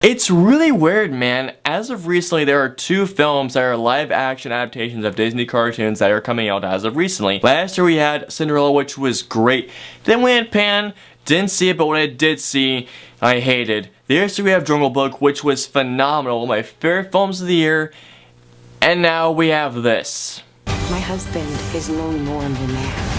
It's really weird, man. As of recently, there are two films that are live action adaptations of Disney cartoons that are coming out as of recently. Last year we had Cinderella, which was great. Then we had Pan, didn't see it, but what I did see, I hated. This year we have Jungle Book, which was phenomenal, one of my favorite films of the year. And now we have this. My husband is no normal man.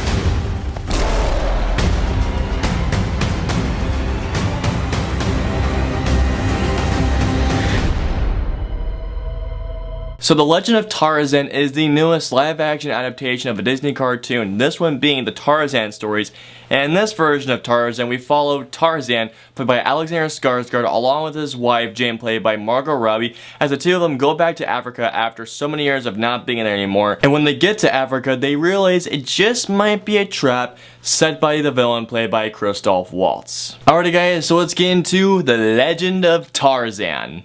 So The Legend of Tarzan is the newest live-action adaptation of a Disney cartoon, this one being the Tarzan stories. And in this version of Tarzan, we follow Tarzan, played by Alexander Skarsgård, along with his wife, Jane, played by Margot Robbie, as the two of them go back to Africa after so many years of not being there anymore. And when they get to Africa, they realize it just might be a trap set by the villain, played by Christoph Waltz. Alrighty guys, so let's get into The Legend of Tarzan.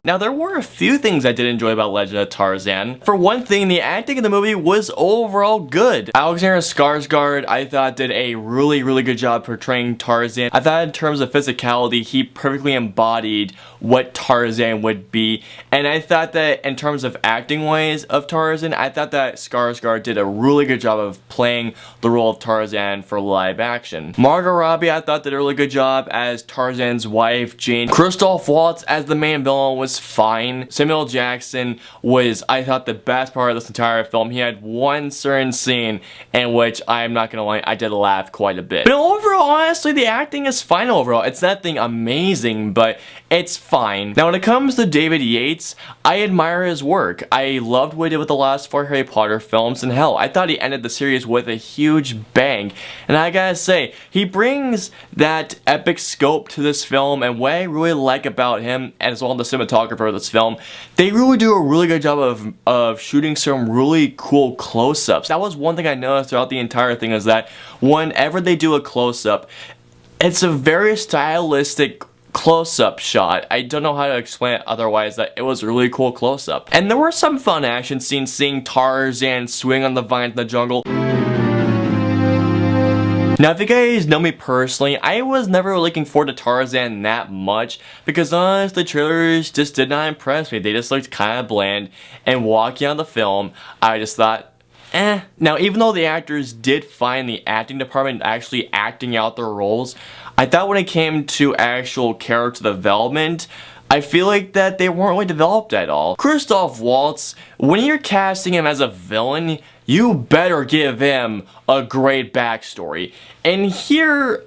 Now, there were a few things I did enjoy about Legend of Tarzan. For one thing, the acting in the movie was overall good. Alexander Skarsgård, I thought, did a really good job portraying Tarzan. I thought in terms of physicality, he perfectly embodied what Tarzan would be. And I thought that in terms of acting ways of Tarzan, I thought that Skarsgård did a really good job of playing the role of Tarzan for live action. Margot Robbie, I thought, did a really good job as Tarzan's wife, Jane. Christoph Waltz as the main villain was fine. Samuel Jackson was, I thought, the best part of this entire film. He had one certain scene in which, I'm not gonna lie, I did laugh quite a bit. But overall, honestly, the acting is fine overall. It's nothing amazing, but it's fine. Now, when it comes to David Yates, I admire his work. I loved what he did with the last 4 Harry Potter films, and hell, I thought he ended the series with a huge bang. And I gotta say, he brings that epic scope to this film, and what I really like about him, and as well as the cinematographer of this film, they really do a really good job of shooting some really cool close-ups. That was one thing I noticed throughout the entire thing, is that whenever they do a close-up, it's a very stylistic close-up shot. I don't know how to explain it otherwise, that it was a really cool close-up. And there were some fun action scenes, seeing Tarzan swing on the vines in the jungle. Now, if you guys know me personally, I was never looking forward to Tarzan that much, because honestly, the trailers just did not impress me. They just looked kind of bland, and walking on the film, I just thought, eh. Now, even though the actors did find the acting department actually acting out their roles, I thought when it came to actual character development, I feel like that they weren't really developed at all. Christoph Waltz, when you're casting him as a villain, you better give him a great backstory. And here,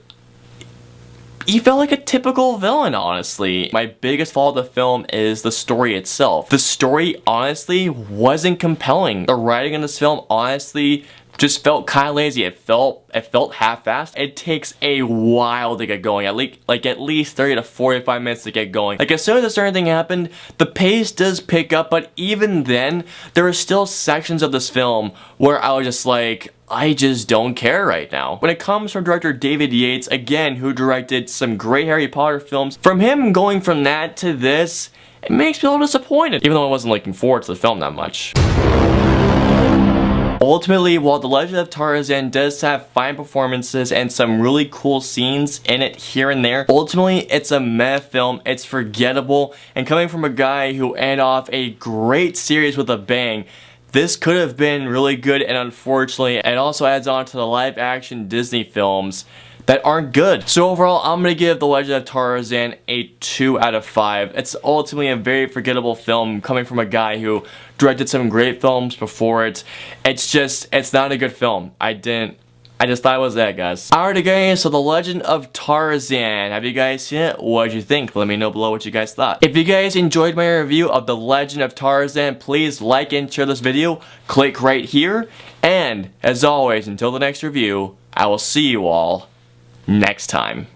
he felt like a typical villain, honestly. My biggest fault of the film is the story itself. The story, honestly, wasn't compelling. The writing in this film, honestly, just felt kind of lazy. It felt half-assed. It takes a while to get going, at least 30 to 45 minutes to get going. Like, as soon as a certain thing happened, the pace does pick up, but even then, there are still sections of this film where I was just like, I just don't care right now. When it comes from director David Yates, again, who directed some great Harry Potter films, from him going from that to this, it makes me a little disappointed, even though I wasn't looking forward to the film that much. Ultimately, while The Legend of Tarzan does have fine performances and some really cool scenes in it here and there, ultimately it's a meh film, it's forgettable, and coming from a guy who ended off a great series with a bang, this could have been really good, and unfortunately, it also adds on to the live-action Disney films that aren't good. So overall, I'm gonna give The Legend of Tarzan a 2 out of 5. It's ultimately a very forgettable film coming from a guy who directed some great films before it. It's not a good film. I just thought it was that, guys. Alrighty guys, so The Legend of Tarzan. Have you guys seen it? What'd you think? Let me know below what you guys thought. If you guys enjoyed my review of The Legend of Tarzan, please like and share this video. Click right here. And, as always, until the next review, I will see you all next time.